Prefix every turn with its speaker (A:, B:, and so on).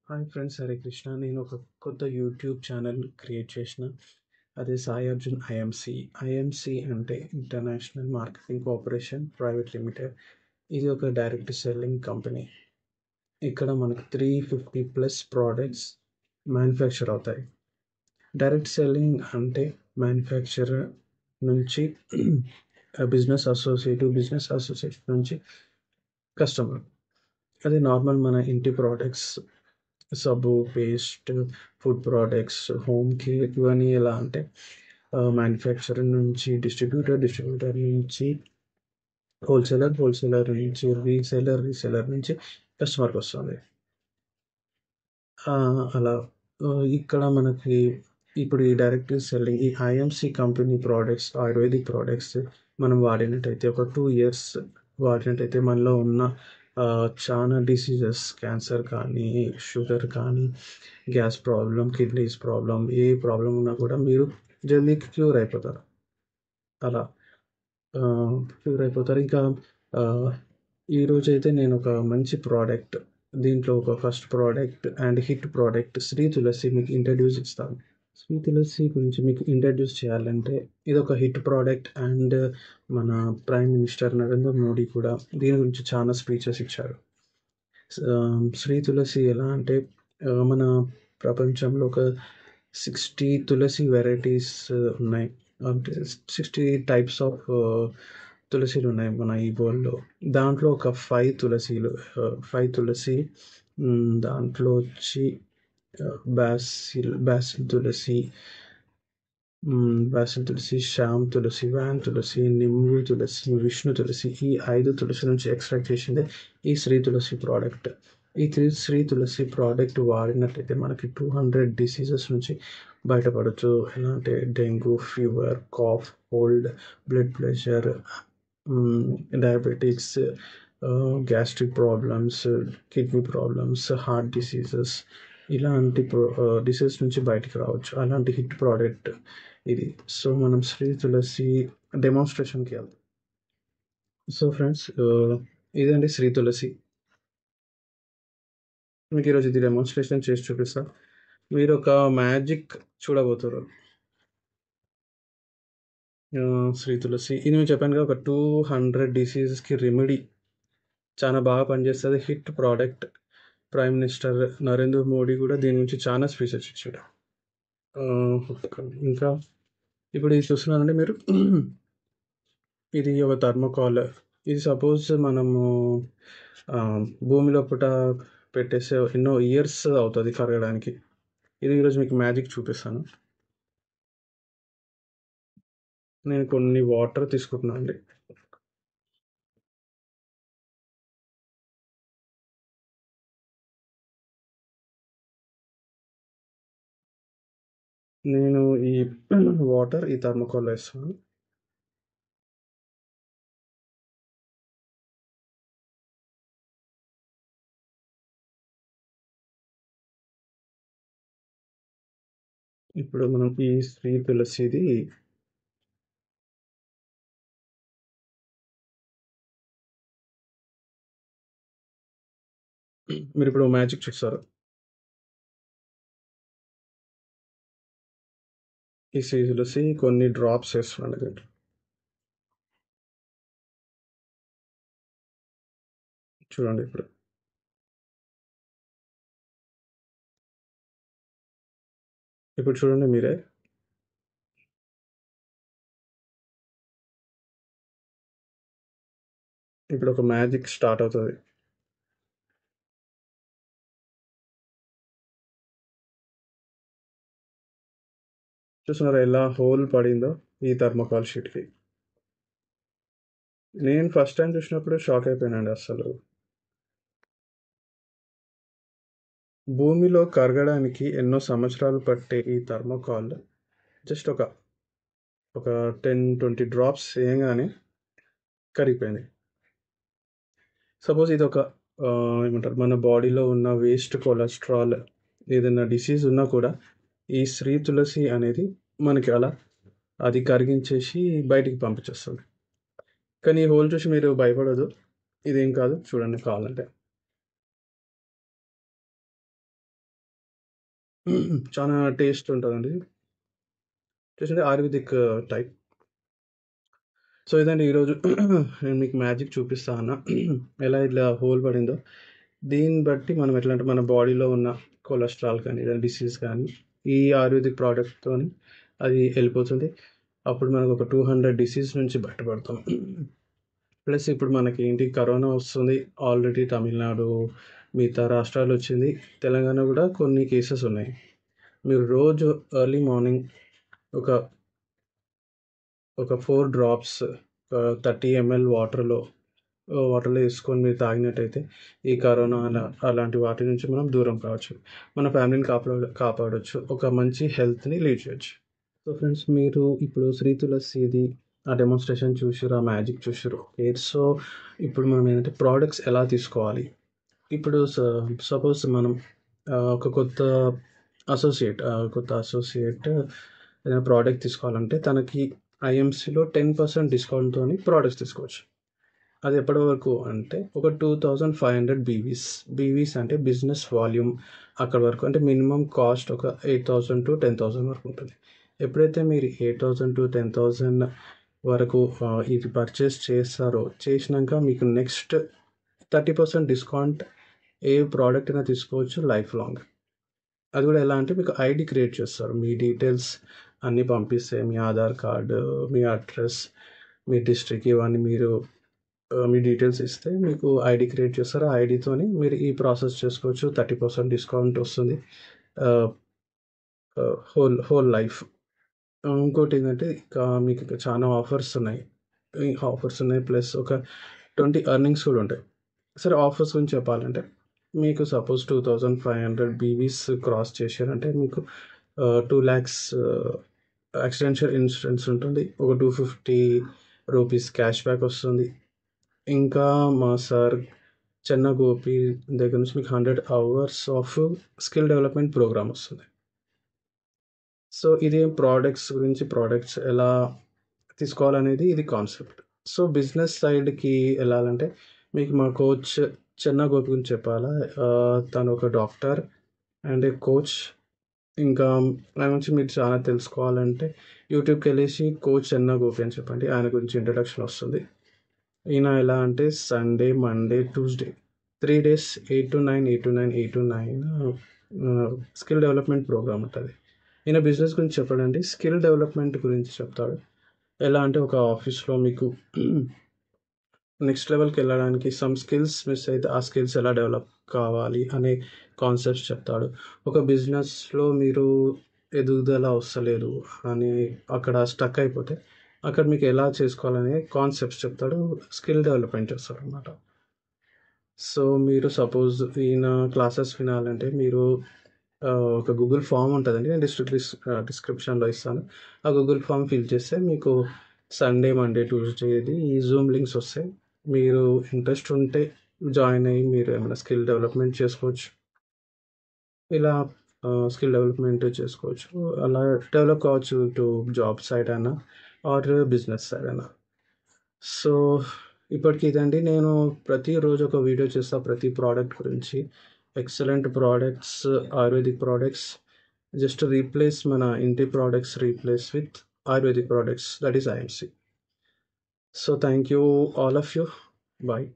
A: Hi friends, Hare Krishna. నేను ఒక కొత్త యూట్యూబ్ ఛానల్ క్రియేట్ చేసిన. అదే సాయి అర్జున్ ఐఎంసి. ఐఎంసి అంటే international marketing corporation private limited. ఇది ఒక డైరెక్ట్ సెల్లింగ్ కంపెనీ. ఇక్కడ మనకు 350+ ప్రోడక్ట్స్ మ్యానుఫ్యాక్చర్ అవుతాయి. డైరెక్ట్ సెల్లింగ్ అంటే మ్యానుఫ్యాక్చరర్ నుంచి బిజినెస్ అసోసియేట్ నుంచి కస్టమర్. అదే నార్మల్ మన ఇంటి ప్రోడక్ట్స్, సబ్బు, paste, food products, home care ఇవన్నీ ఎలా అంటే మ్యానుఫ్యాక్చరర్ నుంచి డిస్ట్రిబ్యూటర్ నుంచి హోల్సేలర్ నుంచి రీసేలర్ నుంచి కస్టమర్కి వస్తుంది. అలా ఇక్కడ మనకి ఇప్పుడు ఈ డైరెక్ట్ సెల్లింగ్ ఈ IMC company products, ayurvedic products మనం వాడినట్టయితే ఒక 2 years వాడినట్టయితే మనలో ఉన్న చాలా డిసీజెస్, క్యాన్సర్ కానీ, షుగర్ కానీ, గ్యాస్ ప్రాబ్లం, కిడ్నీస్ ప్రాబ్లం, ఏ ప్రాబ్లం ఉన్నా కూడా మీరు జల్దీ క్యూర్ అయిపోతారు. అలా క్యూర్ అయిపోతారు. ఇంకా ఈరోజైతే నేను ఒక మంచి ప్రోడక్ట్, దీంట్లో ఒక first product and hit product Shri Tulasi మీకు ఇంట్రడ్యూస్ ఇస్తాను. శ్రీ తులసి గురించి మీకు ఇంట్రడ్యూస్ చేయాలంటే ఇది ఒక హిట్ ప్రోడక్ట్ అండ్ మన ప్రైమ్ మినిస్టర్ నరేంద్ర మోడీ కూడా దీని గురించి చాలా స్పీచెస్ ఇచ్చారు. శ్రీ తులసి ఎలా అంటే మన ప్రపంచంలో ఒక 60 తులసి వెరైటీస్ ఉన్నాయి. అంటే 60 టైప్స్ ఆఫ్ తులసిలు ఉన్నాయి మన ఈ వరల్డ్లో. దాంట్లో ఒక 5 తులసి, దాంట్లో వచ్చి బాసిల్ తులసి, శ్యామ్ తులసి, వ్యాన్ తులసి, నిమ్ము తులసి, విష్ణు తులసి, ఈ 5 తులసి నుంచి ఎక్స్ట్రాక్ట్ చేసిందే ఈ శ్రీ తులసి ప్రోడక్ట్. ఈ శ్రీ తులసి ప్రోడక్ట్ వాడినట్లయితే మనకి 200 డిసీజెస్ నుంచి బయటపడచ్చు. ఎలా అంటే dengue fever, cough, cold, blood pressure, diabetics, gastric problems, kidney problems, heart diseases, ఇలాంటి డిసీజ్ నుంచి బయటికి రావచ్చు. అలాంటి హిట్ ప్రోడక్ట్ ఇది. సో మనం శ్రీ తులసి డెమాన్స్ట్రేషన్కి వెళ్దాం. సో ఫ్రెండ్స్, ఇదండి శ్రీ తులసి. మీకు ఈరోజు ఇది డెమాన్స్ట్రేషన్ చేసి చూపిస్తా. మీరు ఒక మ్యాజిక్ చూడబోతారు. శ్రీ తులసి ఇది నేను చెప్పాను కదా, ఒక 200 డిసీజెస్కి రెమెడీ, చాలా బాగా పనిచేస్తుంది. Hit product. Prime minister Narendra Modi కూడా దీని గురించి చాలా స్పీచెస్ ఇచ్చాడు. ఇంకా ఇప్పుడు ఇది చూస్తున్నారంటే మీరు, ఇది ఒక థర్మోకాల్. ఇది సపోజ్ మనము భూమిలో పెట్టేస్తే ఎన్నో ఇయర్స్ అవుతుంది కరగడానికి. ఇది ఈరోజు మీకు మ్యాజిక్ చూపిస్తాను. నేను కొన్ని వాటర్ తీసుకుంటున్నాను అండి. నేను ఈ వాటర్ ఈ థర్మోకాల్ వేస్తాను. ఇప్పుడు మనం ఈ శ్రీ తులసిది మీరు ఇప్పుడు మ్యాజిక్ చూస్తారు. ఈ శ్రీ తులసి కొన్ని డ్రాప్స్ వేస్తున్నాను దీంట్లో. చూడండి ఇప్పుడు చూడండి మీరే. ఇప్పుడు ఒక మ్యాజిక్ స్టార్ట్ అవుతుంది. చూస్తున్నారా ఎలా హోల్ పడిందో ఈ థర్మోకాల్ షీట్కి. నేను ఫస్ట్ టైం చూసినప్పుడు షాక్ అయిపోయానండి. అసలు భూమిలో కరగడానికి ఎన్నో సంవత్సరాలు పట్టే ఈ థర్మోకాల్ జస్ట్ ఒక 10-20 డ్రాప్స్ వేయగానే కరిగిపోయింది. సపోజ్ ఇది ఒక ఏమంటారు, మన బాడీలో ఉన్న వేస్ట్ కొలెస్ట్రాల్, ఏదైనా డిసీజ్ ఉన్నా కూడా ఈ శ్రీ తులసి అనేది మనకి అలా అది కరిగించేసి బయటికి పంపించేస్తుంది. కానీ ఈ హోల్ చూసి మీరు భయపడదు, ఇదేం కాదు. చూడండి కావాలంటే చాలా టేస్ట్ ఉంటుందండి. టేస్ట్ అంటే ఆయుర్వేదిక్ టైప్. సో ఇదండి ఈరోజు నేను మీకు మ్యాజిక్ చూపిస్తా అన్న ఎలా ఇట్లా హోల్ పడిందో. దీన్ని బట్టి మనం ఎట్లా అంటే మన బాడీలో ఉన్న కొలెస్ట్రాల్ కానీ ఏదైనా డిసీజ్ కానీ ఈ ఆయుర్వేదిక్ ప్రోడక్ట్తో అది వెళ్ళిపోతుంది. అప్పుడు మనకు ఒక 200 డిసీజ్ నుంచి బయటపడతాం. ప్లస్ ఇప్పుడు మనకి ఏంటి కరోనా వస్తుంది. ఆల్రెడీ తమిళనాడు మిగతా రాష్ట్రాలు వచ్చింది. తెలంగాణ కూడా కొన్ని కేసెస్ ఉన్నాయి. మీరు రోజు ఎర్లీ మార్నింగ్ ఒక ఒక 4 డ్రాప్స్ 30 ml వాటర్లో వేసుకొని మీరు తాగినట్టయితే ఈ కరోనా అలాంటి వాటి నుంచి మనం దూరం కావచ్చు. మన ఫ్యామిలీని కాపాడవచ్చు. ఒక మంచి హెల్త్ని లీడ్ చేయొచ్చు. సో ఫ్రెండ్స్, మీరు ఇప్పుడు శ్రీ తులసిది ఆ డెమోన్స్ట్రేషన్ చూసారు, ఆ మ్యాజిక్ చూసారు. ఓకే, సో ఇప్పుడు మనం ఏంటంటే ప్రోడక్ట్స్ ఎలా తీసుకోవాలి. ఇప్పుడు సపోజ్ మనం ఒక కొత్త అసోసియేట్ ఏదైనా ప్రోడక్ట్ తీసుకోవాలంటే తనకి ఐఎంసీలో 10% డిస్కౌంట్తో ప్రోడక్ట్స్ తీసుకోవచ్చు. అది ఎప్పటి వరకు అంటే ఒక 2500 బీవీస్ అంటే బిజినెస్ వాల్యూమ్ అక్కడ వరకు, అంటే మినిమం కాస్ట్ ఒక 8000 to 10,000 వరకు ఉంటుంది. ఎప్పుడైతే మీరు 8000 to 10,000 వరకు ఇది పర్చేస్ చేసినాక మీకు నెక్స్ట్ 30% డిస్కౌంట్ ఏ ప్రోడక్ట్ అయినా తీసుకోవచ్చు లైఫ్ లాంగ్. అది కూడా ఎలా అంటే మీకు ఐడి క్రియేట్ చేస్తారు. మీ డీటెయిల్స్ అన్నీ పంపిస్తే మీ ఆధార్ కార్డు, మీ అడ్రస్, మీ డిస్ట్రిక్ట్ ఇవన్నీ మీరు మీ డీటెయిల్స్ ఇస్తే మీకు ఐడి క్రియేట్ చేస్తారు. ఆ ఐడితోని మీరు ఈ ప్రాసెస్ చేసుకోవచ్చు. 30% డిస్కౌంట్ వస్తుంది హోల్ లైఫ్. ఇంకోటి ఏంటంటే ఇంకా మీకు చాలా ఆఫర్స్ ఉన్నాయి. ప్లస్ ఒక 20 ఎర్నింగ్స్ కూడా ఉంటాయి. సరే, ఆఫర్స్ గురించి చెప్పాలంటే మీకు సపోజ్ 2500 బీవీస్ క్రాస్ చేశారంటే మీకు 2 lakhs యాక్సిడెంషియల్ ఇన్సూరెన్స్ ఉంటుంది. ఒక 250 రూపీస్ క్యాష్ బ్యాక్ వస్తుంది. ఇంకా మా సార్ చెన్న గోపి దగ్గర నుంచి మీకు 100 hours of skill development program వస్తుంది. సో ఇది ప్రోడక్ట్స్ ఎలా తీసుకోవాలనేది ఇది కాన్సెప్ట్. సో బిజినెస్ సైడ్కి వెళ్ళాలంటే మీకు మా కోచ్ చెన్న గోపి గురించి చెప్పాలా. తను ఒక డాక్టర్ అండ్ ఏ కోచ్. ఇంకా ఆయన గురించి మీరు చాలా తెలుసుకోవాలంటే యూట్యూబ్కి వెళ్ళేసి కోచ్ చెన్న గోపి అని చెప్పండి. ఆయన గురించి ఇంట్రడక్షన్ వస్తుంది. ఈయన ఎలా అంటే Sunday, Monday, Tuesday 3 days 8 to 9 skill development program ఉంటుంది. ఈయన బిజినెస్ గురించి చెప్పడండి, స్కిల్ డెవలప్మెంట్ గురించి చెప్తాడు. ఎలా అంటే ఒక ఆఫీస్లో మీకు నెక్స్ట్ లెవెల్కి వెళ్ళడానికి సమ్ స్కిల్స్ మిస్ అయితే ఆ స్కిల్స్ ఎలా డెవలప్ కావాలి అనే కాన్సెప్ట్స్ చెప్తాడు. ఒక బిజినెస్లో మీరు ఎదుగుదల వస్తలేదు అని అక్కడ స్టక్ అయిపోతే అక్కడ మీకు ఎలా చేసుకోవాలనే కాన్సెప్ట్స్ చెప్తాడు. స్కిల్ డెవలప్మెంట్ చేస్తాడు అనమాట. సో మీరు సపోజ్ ఈయన క్లాసెస్ వినాలంటే మీరు ఒక గూగుల్ ఫామ్ ఉంటుందండి, నేను డిస్క్రిప్షన్లో ఇస్తాను. ఆ గూగుల్ ఫామ్ ఫిల్ చేస్తే మీకు సండే, మండే, ట్యూస్డేది ఈ జూమ్ లింక్స్ వస్తాయి. మీరు ఇంట్రెస్ట్ ఉంటే జాయిన్ అయ్యి మీరు ఏమైనా స్కిల్ డెవలప్మెంట్ చేసుకోవచ్చు. ఇలా స్కిల్ డెవలప్మెంట్ చేసుకోవచ్చు. అలా డెవలప్ కావచ్చు టు జాబ్ సైడ్ అయినా ఆర్ బిజినెస్ సైడ్ అయినా. సో ఇప్పటికి ఇదండి. నేను ప్రతిరోజు ఒక వీడియో చేస్తా ప్రతి ప్రోడక్ట్ గురించి. Excellent products, ayurvedic products. Just replace మన ఇంటి products replace with ayurvedic products, that is IMC. So thank you all of you. Bye.